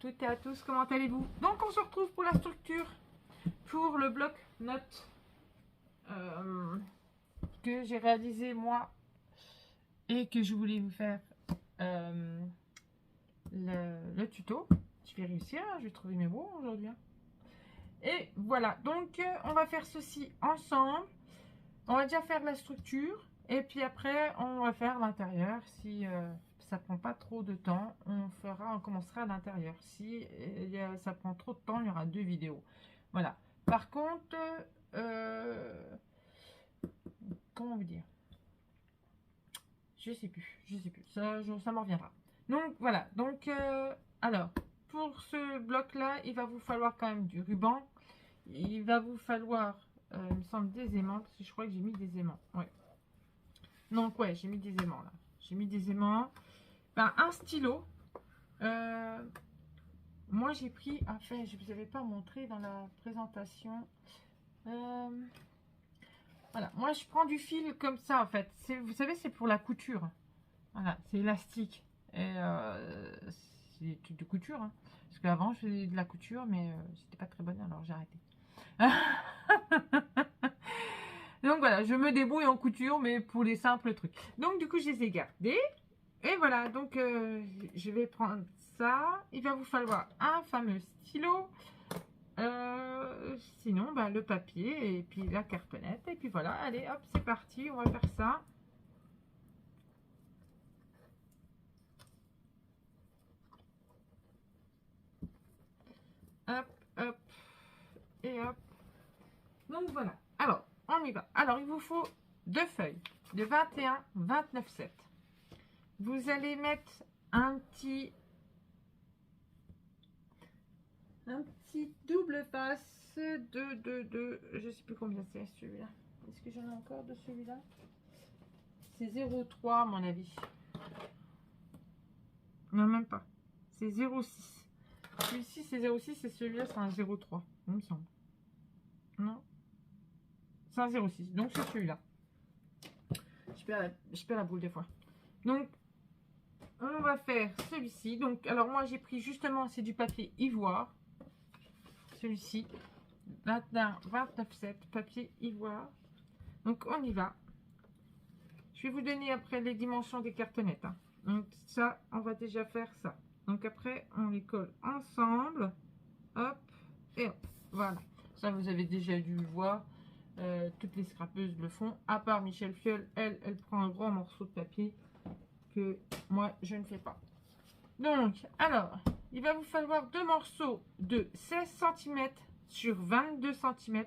toutes et à tous, comment allez-vous? Donc on se retrouve pour la structure, pour le bloc-notes que j'ai réalisé moi et que je voulais vous faire le tuto. Je vais réussir, hein, je vais trouver mes mots aujourd'hui. Hein. Et voilà, donc on va faire ceci ensemble. On va déjà faire la structure et puis après on va faire l'intérieur. Si ça prend pas trop de temps, on commencera à l'intérieur. Si ça prend trop de temps, il y aura 2 vidéos. Voilà. Par contre, comment vous dire? Je sais plus. Ça m'en reviendra. Donc voilà. Donc alors pour ce bloc là, il va vous falloir quand même du ruban. Il va vous falloir, il me semble, des aimants, parce que je crois que j'ai mis des aimants. Ouais. Donc, ouais, j'ai mis des aimants, là. J'ai mis des aimants. Ben, un stylo. Moi, j'ai pris... Enfin, je ne vous avais pas montré dans la présentation. Voilà. Moi, je prends du fil comme ça, en fait. Vous savez, c'est pour la couture. Voilà, c'est élastique. Et c'est des trucs de couture. Hein. Parce qu'avant, je faisais de la couture, mais c'était pas très bonne, alors j'ai arrêté. Donc voilà, je me débrouille en couture, mais pour les simples trucs. Donc du coup, je les ai gardés. Et voilà, donc je vais prendre ça. Il va vous falloir un fameux stylo. Sinon, bah, le papier et puis la cartonnette. Et puis voilà, allez, hop, c'est parti, on va faire ça. Hop, hop, et hop. Donc voilà. Alors, on y va. Alors, il vous faut 2 feuilles de 21-29,7. Vous allez mettre un petit double face de je sais plus combien c'est celui-là. Est-ce que j'en ai encore de celui-là? C'est 0,3 à mon avis. Non, même pas. C'est 0,6. Celui-ci c'est 0,6 et celui-là c'est un 0,3. Il me semble. Non. C'est un 0,6. Donc c'est celui-là. Je perds la boule des fois. Donc on va faire celui-ci. Donc alors moi j'ai pris justement, c'est du papier ivoire. Celui-ci. 29,7 papier ivoire. Donc on y va. Je vais vous donner après les dimensions des cartonnettes. Hein. Donc ça, on va déjà faire ça. Donc après, on les colle ensemble. Hop et hop. Voilà. Ça, vous avez déjà dû le voir. Toutes les scrapeuses le font. À part Michel Fiol, elle prend un grand morceau de papier que moi, je ne fais pas. Donc, alors, il va vous falloir 2 morceaux de 16 cm sur 22 cm.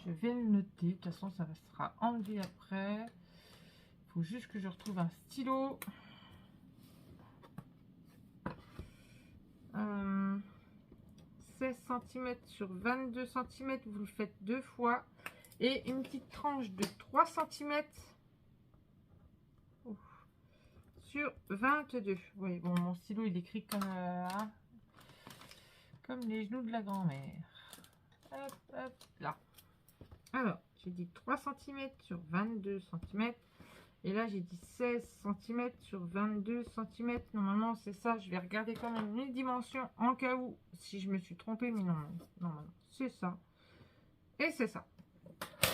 Je vais le noter. De toute façon, ça sera enlevé après. Il faut juste que je retrouve un stylo. 16 cm sur 22 cm. Vous le faites 2 fois. Et une petite tranche de 3 cm sur 22. Oui, bon, mon stylo, il écrit comme les genoux de la grand-mère. Hop, hop, là. Alors, j'ai dit 3 cm sur 22 cm. Et là, j'ai dit 16 cm sur 22 cm. Normalement, c'est ça. Je vais regarder quand même les dimensions en cas où, si je me suis trompée. Mais non, normalement, c'est ça. Et c'est ça.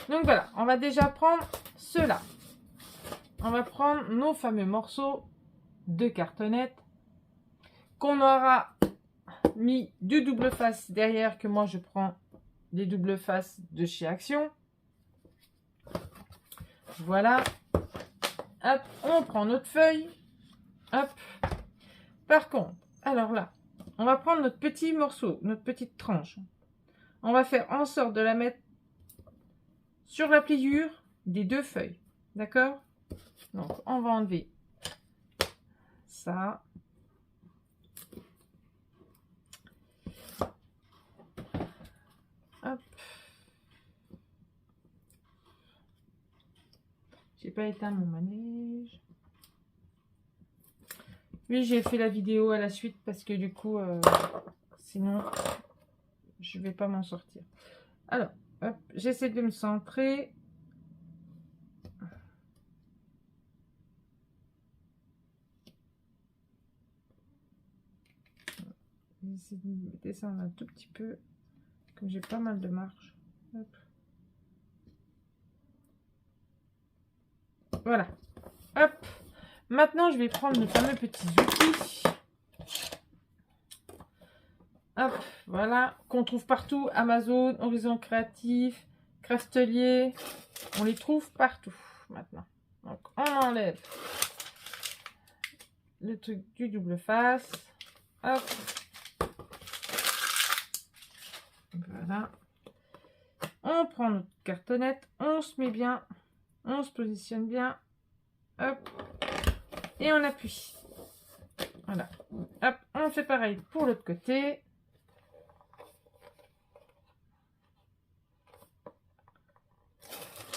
Donc voilà, on va déjà prendre ceux-là. On va prendre nos fameux morceaux de cartonnette qu'on aura mis du double face derrière, que moi, je prends des double faces de chez Action. Voilà. Hop, on prend notre feuille. Hop. Par contre, alors là, on va prendre notre petit morceau, notre petite tranche. On va faire en sorte de la mettre sur la pliure des 2 feuilles. D'accord? Donc, on va enlever ça. Hop. J'ai pas éteint mon manège. Oui, j'ai fait la vidéo à la suite parce que du coup, sinon, je vais pas m'en sortir. Alors, hop, j'essaie de me centrer. essayer de descendre un tout petit peu, comme j'ai pas mal de marge. Hop. Voilà. Hop. Maintenant, je vais prendre le fameux petits outils. Hop, voilà. Qu'on trouve partout. Amazon, Horizon Créatif, Craftelier. On les trouve partout maintenant. Donc, on enlève le truc du double face. Hop. Voilà. On prend notre cartonnette. On se met bien. On se positionne bien. Hop. Et on appuie. Voilà. Hop. On fait pareil pour l'autre côté.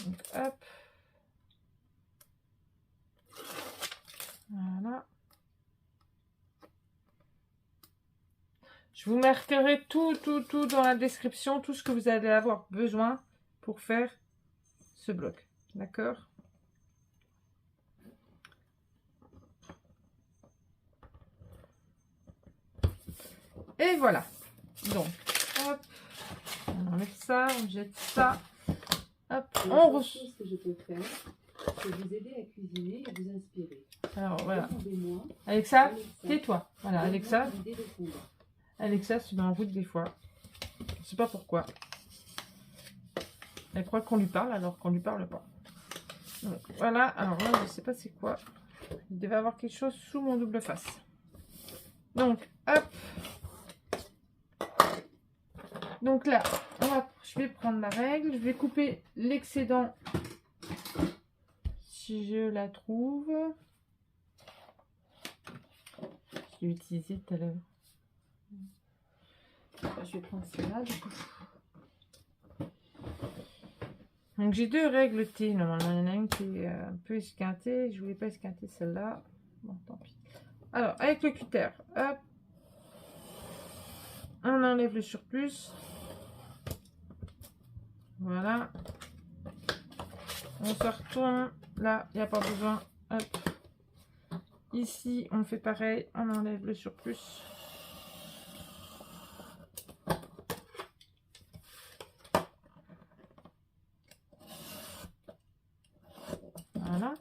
Donc, hop. Voilà. Je vous marquerai tout dans la description, tout ce que vous allez avoir besoin pour faire ce bloc. D'accord? Et voilà. Donc, hop, on enlève ça, on jette ça. Hop, on reçoit. Ce que je peux faire, c'est vous aider à cuisiner et vous inspirer. Alors voilà. Demandez-moi. Alexa, tais-toi. Voilà, Alexa. L'idée de fondre. Alexa se met en route des fois. Je sais pas pourquoi. Elle croit qu'on lui parle alors qu'on lui parle pas. Donc, voilà, alors là, je sais pas c'est quoi. Il devait avoir quelque chose sous mon double face. Donc, hop. Donc là, je vais prendre ma règle. Je vais couper l'excédent si je la trouve. Je l'ai utilisé tout à l'heure. Je vais prendre celle-là du coup. Donc j'ai deux règles T normalement. Il y en a une qui est un peu esquintée. Je voulais pas esquinter celle-là. Bon, tant pis. Alors avec le cutter, hop, on enlève le surplus. Voilà. On se retourne. Là, il n'y a pas besoin. Hop. Ici, on fait pareil. On enlève le surplus. Voilà.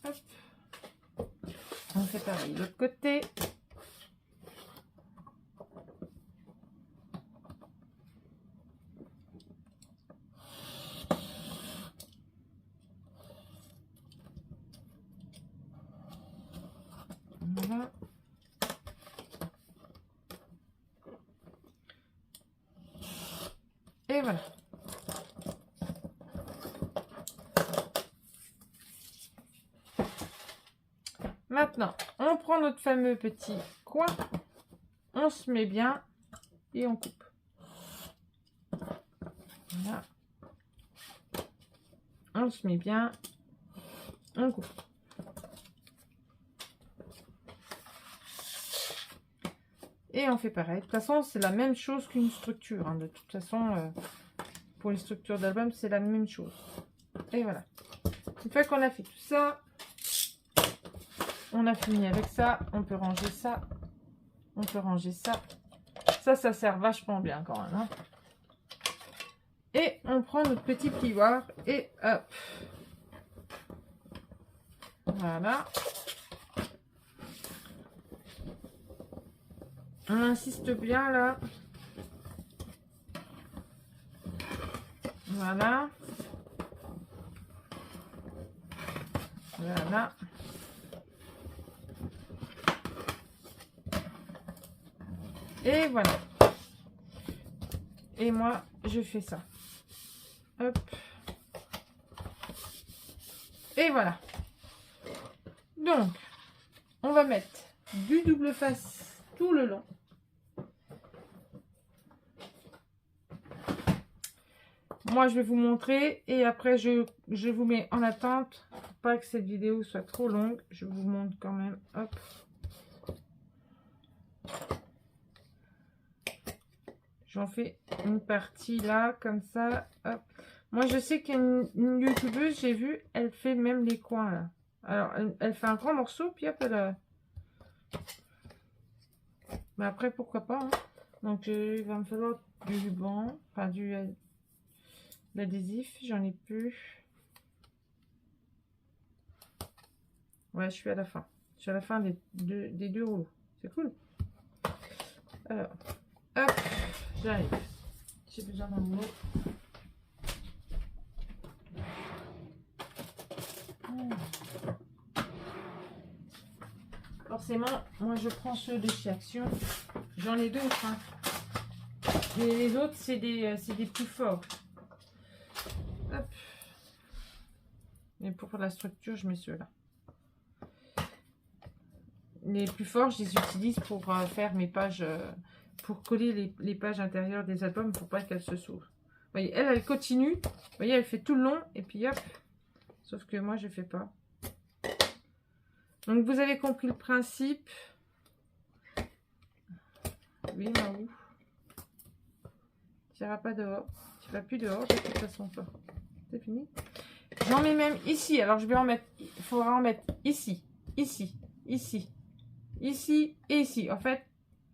Hop. On fait pareil de l'autre côté. Voilà. Et voilà. Maintenant, on prend notre fameux petit coin, on se met bien et on coupe. Voilà. On se met bien, on coupe. Et on fait pareil. De toute façon, c'est la même chose qu'une structure. Hein. De toute façon, pour les structures d'album, c'est la même chose. Et voilà. Une fois qu'on a fait tout ça, on a fini avec ça. On peut ranger ça. On peut ranger ça. Ça sert vachement bien quand même. Hein. Et on prend notre petit plioir et hop. Voilà. On insiste bien là. Voilà. Voilà. Et voilà. Et moi, je fais ça. Hop. Et voilà. Donc, on va mettre du double face tout le long. Moi, je vais vous montrer et après, je vous mets en attente. Pour pas que cette vidéo soit trop longue, je vous montre quand même. Hop. J'en fais une partie là, comme ça. Hop. Moi, je sais qu'il y a une youtubeuse, j'ai vu, elle fait même les coins là. Alors, elle fait un grand morceau, puis hop, elle... Mais après, pourquoi pas. Hein. Donc, il va me falloir du ruban, enfin du l'adhésif, j'en ai plus. Ouais, je suis à la fin. Je suis à la fin des deux rouleaux. C'est cool. Alors, hop, j'arrive. J'ai besoin d'un rouleau. Forcément, moi je prends ceux de chez Action. J'en ai d'autres. Hein. Mais les autres, c'est des plus forts. Hop. Et pour la structure, je mets ceux-là. Les plus forts, je les utilise pour faire mes pages, pour coller les pages intérieures des albums pour pas qu'elles se s'ouvrent. Vous voyez, elle continue. Vous voyez, elle fait tout le long et puis hop. Sauf que moi, je fais pas. Donc, vous avez compris le principe. Oui, Maou. Tu n'iras pas dehors. Tu vas plus dehors de toute façon, pas. C'est fini. J'en mets même ici. Alors, je vais en mettre. Il faudra en mettre ici, ici, ici, ici et ici. En fait,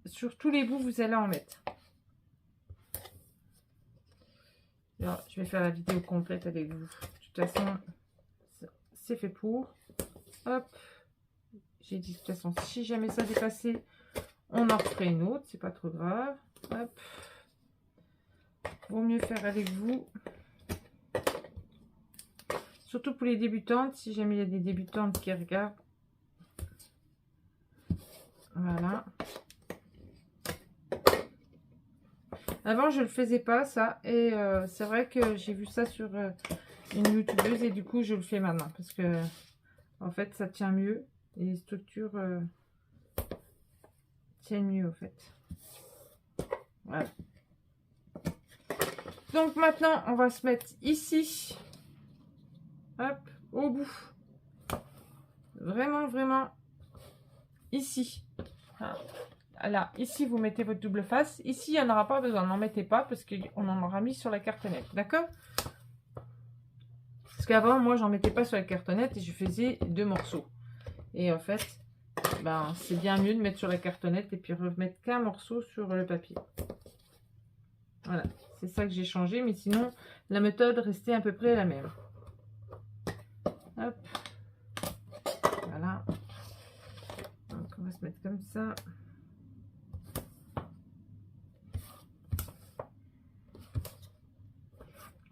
sur tous les bouts, vous allez en mettre. Alors, je vais faire la vidéo complète avec vous. De toute façon, c'est fait pour. Hop. J'ai dit de toute façon, si jamais ça dépassait, on en referait une autre. C'est pas trop grave. Hop. Vaut mieux faire avec vous. Surtout pour les débutantes, si jamais il y a des débutantes qui regardent. Voilà. Avant, je ne le faisais pas, ça. Et c'est vrai que j'ai vu ça sur une youtubeuse. Et du coup, je le fais maintenant. Parce que, en fait, ça tient mieux. Et les structures tiennent mieux, en fait. Voilà. Donc, maintenant, on va se mettre ici. Hop, au bout. Vraiment, vraiment ici. Là, ici, vous mettez votre double face. Ici, il n'y en aura pas besoin. N'en mettez pas parce qu'on en aura mis sur la cartonnette. D'accord? Parce qu'avant, moi, j'en mettais pas sur la cartonnette et je faisais 2 morceaux. Et en fait, ben, c'est bien mieux de mettre sur la cartonnette et puis remettre qu'un morceau sur le papier. Voilà, c'est ça que j'ai changé. Mais sinon, la méthode restait à peu près la même. Hop. Voilà. Donc, on va se mettre comme ça.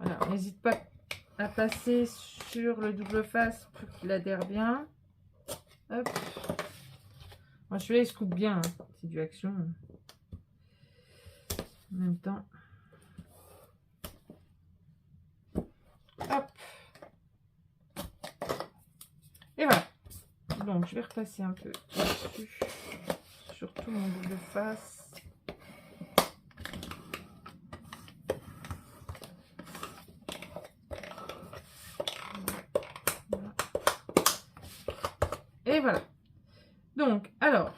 Voilà, n'hésite pas à passer sur le double face pour qu'il adhère bien. Hop. Moi, celui-là, il se coupe bien. Hein. C'est du Action. En même temps. Hop. Et voilà. Donc, je vais repasser un peu dessus. Sur tout mon double face. Et voilà. Donc, alors,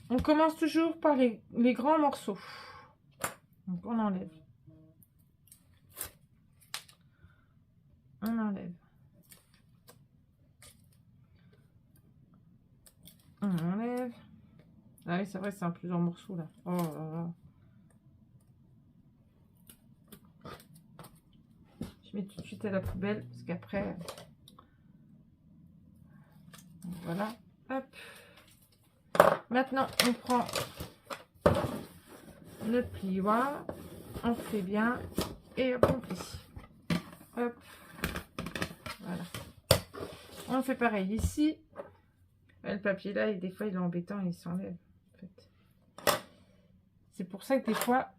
on commence toujours par les grands morceaux. Donc, on enlève. On enlève. On enlève. Ah oui, c'est vrai, c'est en plusieurs morceaux, là. Oh là là. Je mets tout de suite à la poubelle, parce qu'après... Voilà. Hop. Maintenant, on prend notre plioir, on fait bien et on plie. Hop. Voilà. On fait pareil ici. Le papier là, et des fois, il est embêtant, il s'enlève. En fait. C'est pour ça que des fois,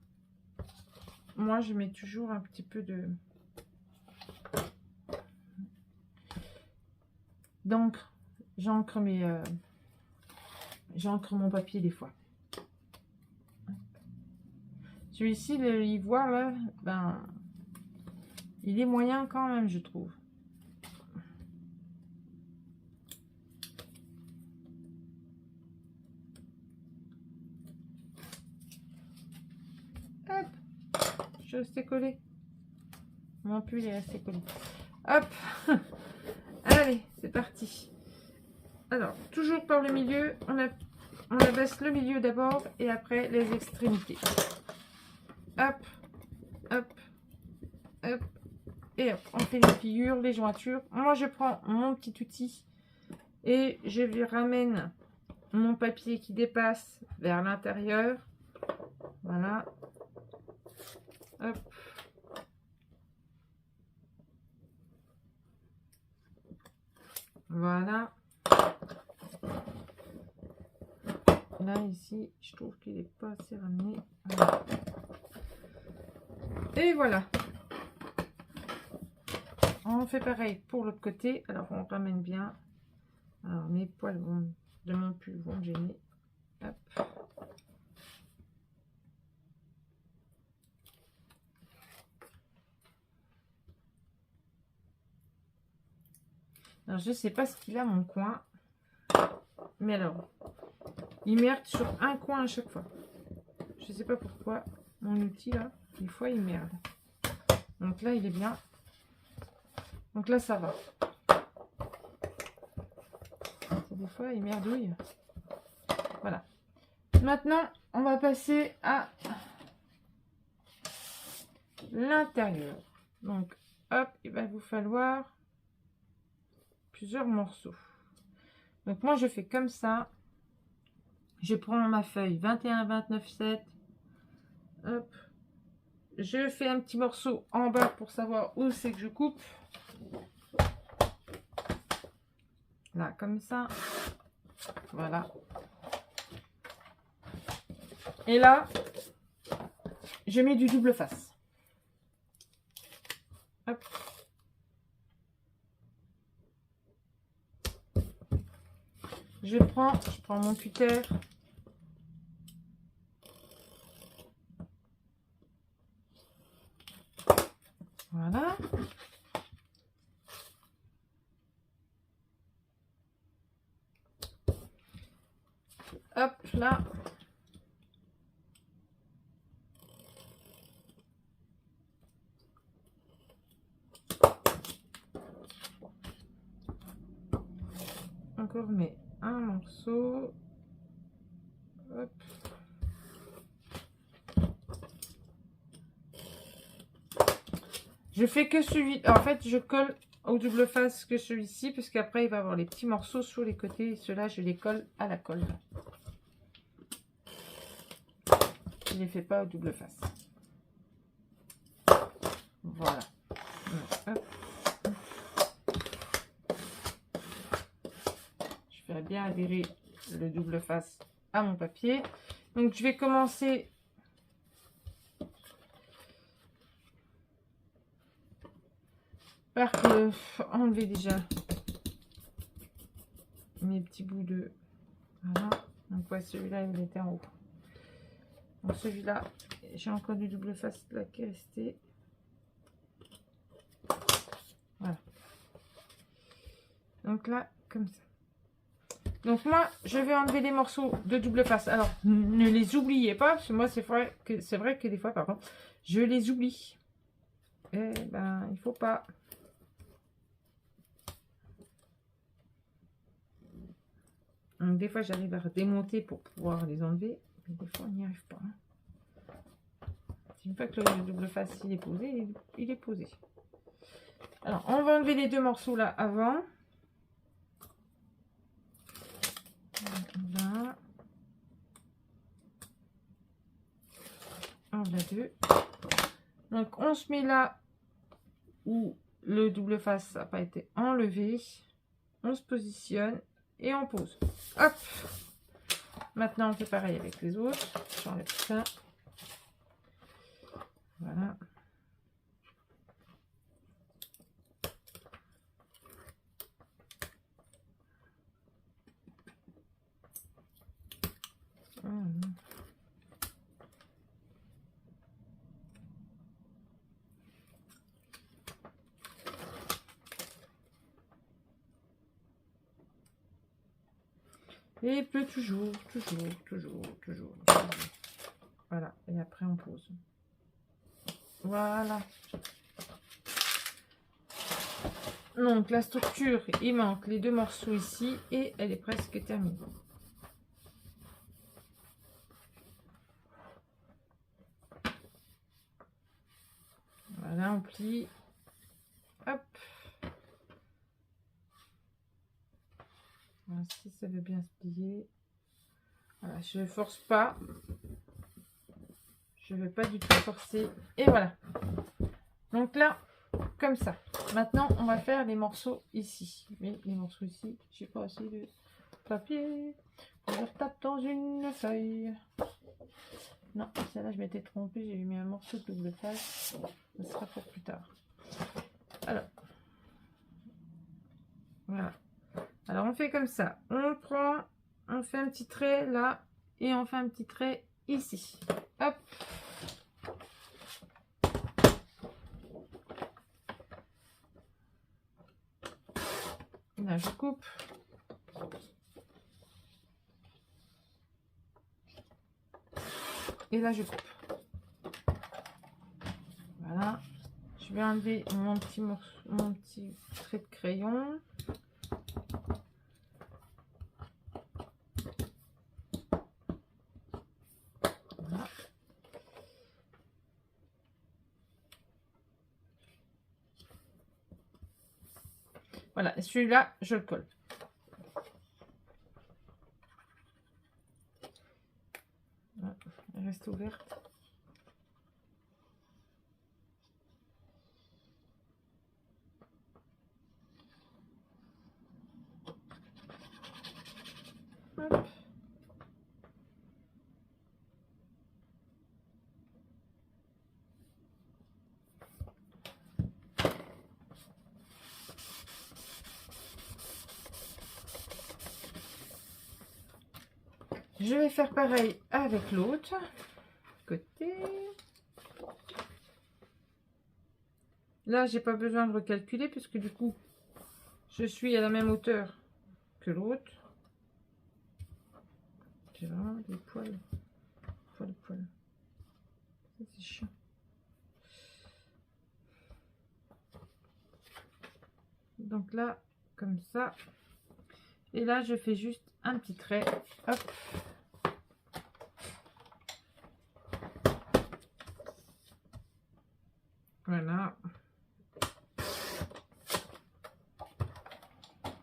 moi, je mets toujours un petit peu de... d'encre. J'encre mon papier des fois. Celui-ci, le ivoire là, ben, il est moyen quand même, je trouve. Hop. suis restée collée. Mon pull est resté collé. Hop. Allez, c'est parti. Alors, toujours par le milieu, on abaisse le milieu d'abord et après les extrémités. Hop, hop, hop. Et hop, on fait les figures, les jointures. Moi, je prends mon petit outil et je lui ramène mon papier qui dépasse vers l'intérieur. Voilà. Hop. Voilà. Là, ici, je trouve qu'il n'est pas assez ramené. Voilà. Et voilà. On fait pareil pour l'autre côté. Alors, on ramène bien. Alors, mes poils de mon pull vont me gêner. Hop. Alors, je sais pas ce qu'il a, mon coin. Mais alors, il merde sur un coin à chaque fois. Je sais pas pourquoi. Mon outil, là, des fois, il merde. Donc là, il est bien. Donc là, ça va. Des fois, il merdouille. Voilà. Maintenant, on va passer à l'intérieur. Donc, hop, il va vous falloir plusieurs morceaux. Donc, moi, je fais comme ça. Je prends ma feuille 21, 29, 7. Hop. Je fais un petit morceau en bas pour savoir où c'est que je coupe. Là, comme ça. Voilà. Et là, je mets du double face. Hop. Je prends mon cutter. Voilà. Hop, là. Encore mais un morceau. Hop. Je fais que celui. En fait, je colle au double face que celui-ci, puisqu'après il va avoir les petits morceaux sur les côtés. Et ceux-là, je les colle à la colle. Je ne les fais pas au double face. Voilà. Hop. Je ferai bien adhérer le double face à mon papier. Donc, je vais commencer par enlever déjà mes petits bouts de... Voilà. Donc, ouais, celui-là, il était en haut. Donc, celui-là, j'ai encore du double face là qui est resté. Voilà. Donc là, comme ça. Donc moi, je vais enlever les morceaux de double face. Alors, ne les oubliez pas, parce que moi, c'est vrai que des fois, pardon, je les oublie. Eh ben, il faut pas. Donc, des fois, j'arrive à démonter pour pouvoir les enlever. Mais des fois, on n'y arrive pas. Une fois que le double face, il est posé, il est posé. Alors, on va enlever les deux morceaux là avant. Là. On a deux. Donc, on se met là où le double face n'a pas été enlevé. On se positionne et on pose. Hop. Maintenant, on fait pareil avec les autres. J'enlève ça. Voilà. Et il pleut toujours. Voilà. Et après, on pose. Voilà. Donc la structure, il manque les 2 morceaux ici et elle est presque terminée. Voilà, on plie. Hop. Voilà, si ça veut bien se plier. Voilà, je ne force pas. Je ne veux pas du tout forcer. Et voilà. Donc là, comme ça. Maintenant, on va faire les morceaux ici. Mais les morceaux ici, je n'ai pas assez de papier. Je retape dans une feuille. Non, celle-là, je m'étais trompée. J'ai mis un morceau de double face. Ce sera pour plus tard. Alors. Voilà. Alors, on fait comme ça. On prend, on fait un petit trait là. Et on fait un petit trait ici. Hop. Là, je coupe. Et là, je coupe. Voilà. Je vais enlever mon petit morceau, mon petit trait de crayon. Voilà. Voilà. Celui-là, je le colle. Voilà. Elle reste ouverte. Hop. Je vais faire pareil avec l'autre côté. Là, j'ai pas besoin de recalculer puisque du coup, je suis à la même hauteur que l'autre. J'ai vraiment des poils. Poils. C'est chiant. Donc là, comme ça. Et là, je fais juste un petit trait. Hop. Voilà.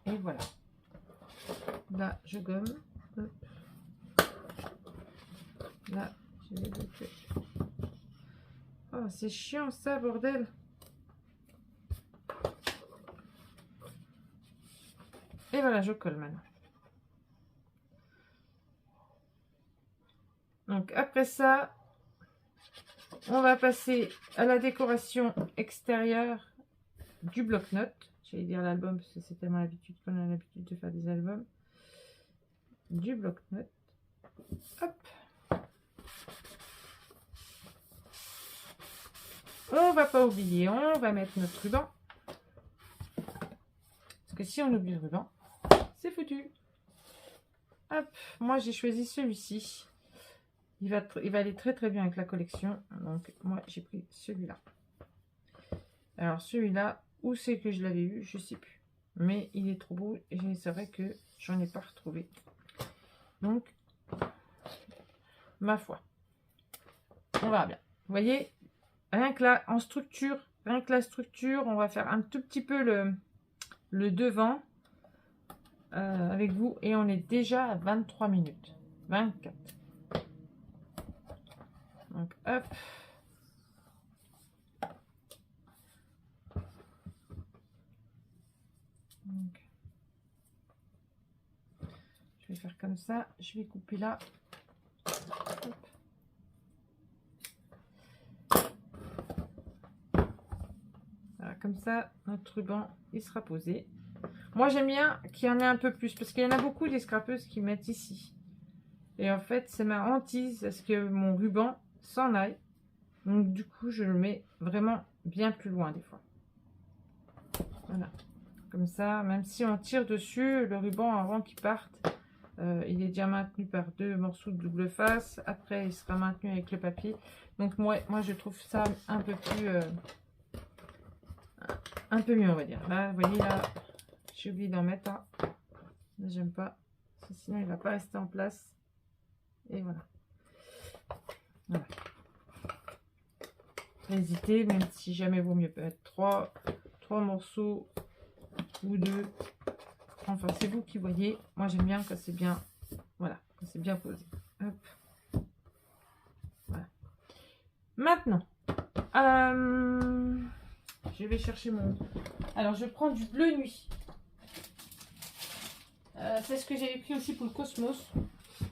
Et voilà. Là, je gomme. Hop. Là, je vais le faire. Oh, c'est chiant ça, bordel. Et voilà, je colle maintenant. Donc après ça, on va passer à la décoration extérieure du bloc-notes. J'allais dire l'album parce que c'est tellement l'habitude qu'on a l'habitude de faire des albums. Du bloc-notes. Hop. On va pas oublier, on va mettre notre ruban. Parce que si on oublie le ruban, c'est foutu. Hop, moi j'ai choisi celui-ci. Il va aller très très bien avec la collection. Donc moi j'ai pris celui-là. Alors celui-là, où c'est que je l'avais eu, je sais plus. Mais il est trop beau et c'est vrai que j'en ai pas retrouvé. Donc, ma foi, on verra bien. Vous voyez, rien que là, en structure, rien que la structure, on va faire un tout petit peu le devant avec vous. Et on est déjà à 23 minutes. 24. Donc, hop. Donc, je vais faire comme ça. Je vais couper là. Hop. Voilà, comme ça, notre ruban, il sera posé. Moi, j'aime bien qu'il y en ait un peu plus. Parce qu'il y en a beaucoup des scrapeuses qui mettent ici. Et en fait, c'est ma hantise. Parce que mon ruban s'en aille. Donc, du coup, je le mets vraiment bien plus loin des fois. Voilà. Comme ça, même si on tire dessus, le ruban, avant qu'il parte, Il est déjà maintenu par 2 morceaux de double face. Après, il sera maintenu avec le papier. Donc, moi je trouve ça un peu plus... un peu mieux, on va dire. Là, vous voyez, là, j'ai oublié d'en mettre un. Là, j'aime pas. Sinon, il va pas rester en place. Et voilà. Voilà. N'hésitez, même si jamais vaut mieux mettre 3 morceaux ou 2. Enfin, c'est vous qui voyez. Moi, j'aime bien quand c'est bien... Voilà, quand c'est bien posé. Hop. Voilà. Maintenant, je vais chercher mon... Alors, je prends du bleu nuit. C'est ce que j'avais pris aussi pour le Cosmos.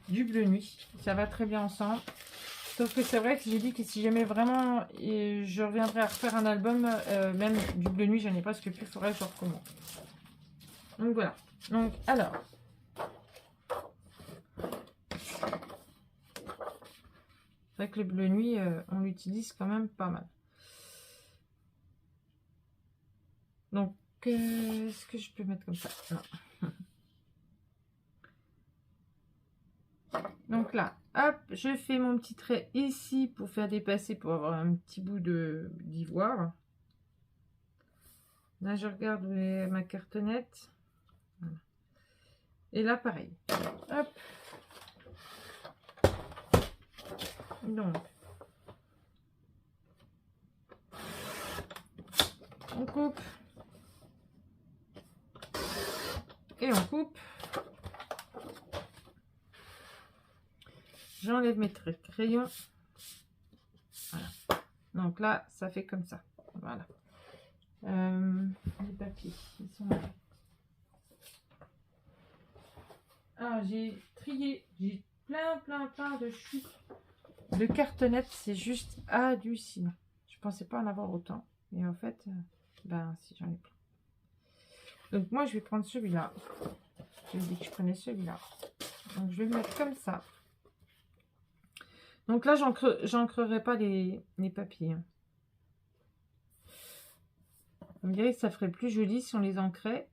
Du bleu nuit. Ça va très bien ensemble. Sauf que c'est vrai que j'ai dit que si jamais vraiment je reviendrai à refaire un album, même du bleu nuit, j'en ai presque plus, il faudrait que je recommence. Donc voilà. Donc alors. C'est vrai que le bleu nuit, on l'utilise quand même pas mal. Donc, est-ce que je peux mettre comme ça? Non. Donc là, hop, je fais mon petit trait ici pour faire dépasser, pour avoir un petit bout d'ivoire. Là, je regarde ma cartonnette. Voilà. Et là, pareil. Hop. Donc, on coupe. Et on coupe. J'enlève mes crayons. Voilà. Donc là, ça fait comme ça. Voilà. Les papiers, ils sont là. Ah, j'ai trié. J'ai plein de chutes de cartonnettes. C'est juste hallucinant. Je pensais pas en avoir autant. Et en fait, ben si, j'en ai plein. Donc moi, je vais prendre celui-là. Je me dis que je prenais celui-là. Donc je vais le mettre comme ça. Donc là, j'ancrerai pas les papiers. Vous me direz que ça ferait plus joli si on les ancrait.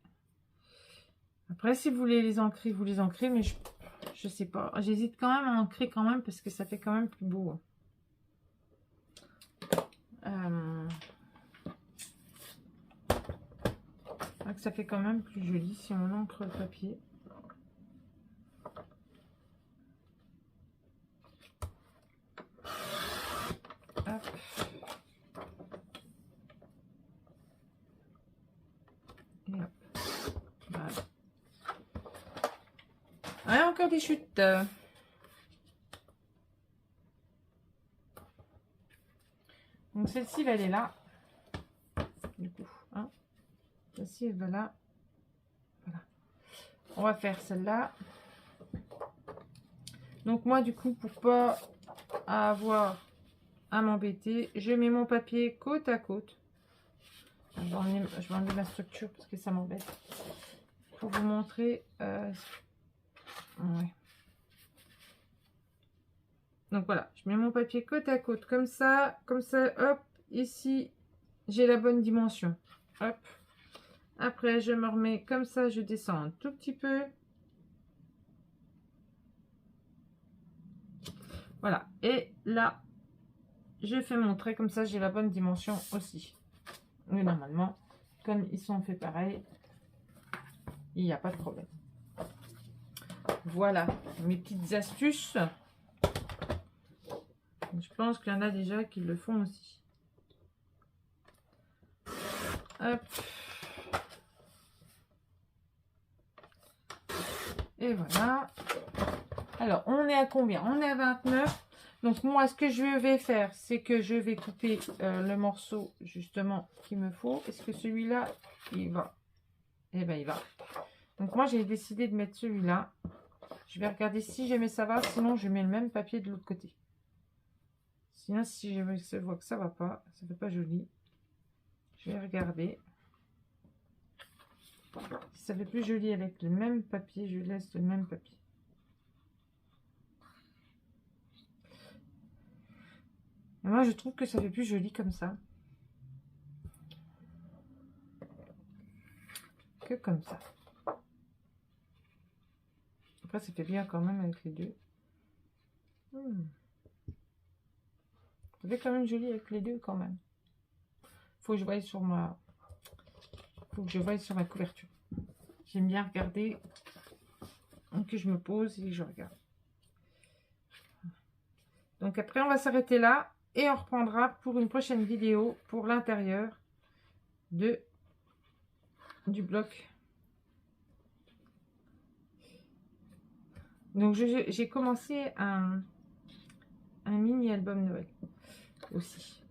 Après, si vous voulez les ancrer, vous les ancrez, mais je sais pas. J'hésite quand même à ancrer quand même parce que ça fait quand même plus beau. Ça fait quand même plus joli si on ancre le papier. Hop. Et hop. Voilà. Ah, encore des chutes. Donc celle-ci, elle est là. Du coup, hein. Celle-ci, elle va là. Voilà. On va faire celle-là. Donc moi, du coup, pour pas avoir à m'embêter, je mets mon papier côte à côte. Je vais enlever ma structure parce que ça m'embête. Pour vous montrer. Ouais. Donc voilà, je mets mon papier côte à côte comme ça, hop, ici, j'ai la bonne dimension. Hop. Après, je me remets comme ça, je descends un tout petit peu. Voilà. Et là, je fais mon trait comme ça, j'ai la bonne dimension aussi. Mais normalement, comme ils sont faits pareil, il n'y a pas de problème. Voilà mes petites astuces. Je pense qu'il y en a déjà qui le font aussi. Hop. Et voilà. Alors, on est à combien? On est à 29. Donc, moi, ce que je vais faire, c'est que je vais couper le morceau, justement, qu'il me faut. Est-ce que celui-là, il va? Eh bien, il va. Donc, moi, j'ai décidé de mettre celui-là. Je vais regarder si jamais ça va. Sinon, je mets le même papier de l'autre côté. Sinon, si je vois que ça va pas, ça fait pas joli. Je vais regarder. Si ça fait plus joli avec le même papier, je laisse le même papier. Et moi, je trouve que ça fait plus joli comme ça. Que comme ça. Après, ça fait bien quand même avec les deux. Ça fait quand même joli avec les deux quand même. Faut que je voie sur ma... Faut que je voie sur ma couverture. J'aime bien regarder. Donc je me pose et je regarde. Donc après, on va s'arrêter là. Et on reprendra pour une prochaine vidéo pour l'intérieur du bloc. Donc j'ai commencé un mini album Noël aussi.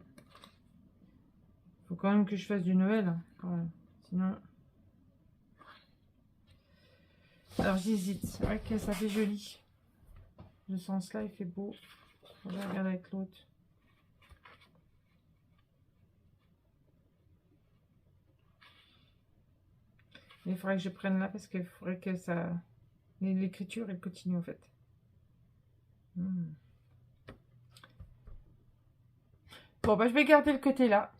Faut quand même que je fasse du Noël, hein, quand même. Sinon. Alors j'hésite. C'est vrai que ça fait joli. Le sens là, il fait beau. Je vais regarder avec l'autre. Il faudrait que je prenne là parce qu'il faudrait que ça... L'écriture, elle continue en fait. Bon, bah je vais garder le côté là.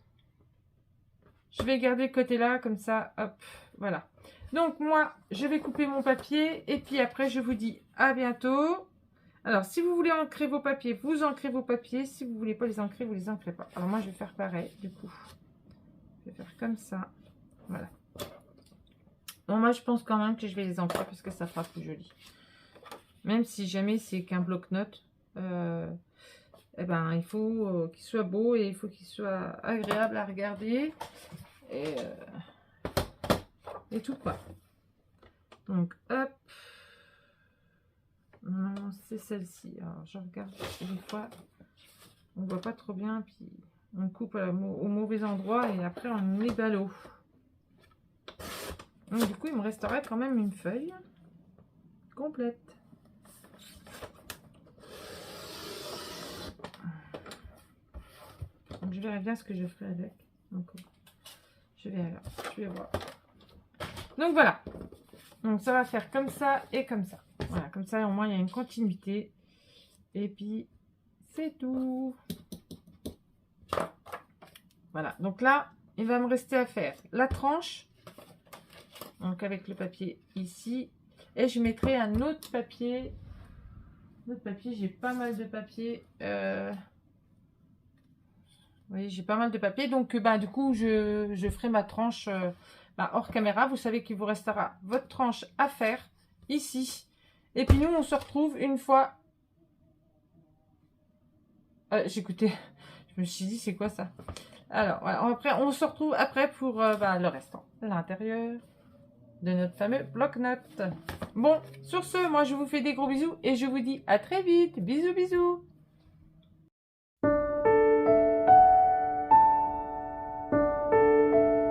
Je vais garder le côté là, comme ça, hop, voilà. Donc moi, je vais couper mon papier et puis après, je vous dis à bientôt. Alors, si vous voulez ancrer vos papiers, vous ancrez vos papiers. Si vous voulez pas les ancrer, vous les ancrez pas. Alors moi, je vais faire pareil, du coup. Je vais faire comme ça, voilà. Bon, moi, je pense quand même que je vais les ancrer parce que ça fera plus joli. Même si jamais c'est qu'un bloc-notes, eh ben, il faut qu'il soit beau et il faut qu'il soit agréable à regarder. Et tout quoi. Donc, hop. Non, c'est celle-ci. Alors, je regarde. Des fois, on voit pas trop bien. Puis, on coupe au mauvais endroit et après, on est ballot. Donc, du coup, il me resterait quand même une feuille complète. Donc, je verrai bien ce que je ferai avec. Donc, je vais voir. Donc, voilà. Donc, ça va faire comme ça et comme ça. Voilà, comme ça, au moins, il y a une continuité. Et puis, c'est tout. Voilà. Donc là, il va me rester à faire la tranche. Donc, avec le papier ici. Et je mettrai un autre papier. J'ai pas mal de papier. Vous voyez, j'ai pas mal de papier. Donc, bah, du coup, je ferai ma tranche hors caméra. Vous savez qu'il vous restera votre tranche à faire ici. Et puis, nous, on se retrouve une fois... j'écoutais... Je me suis dit, c'est quoi ça? Alors, voilà. Après, on se retrouve après pour le restant. L'intérieur de notre fameux bloc-notes. Bon, sur ce, moi, je vous fais des gros bisous et je vous dis à très vite. Bisous, bisous.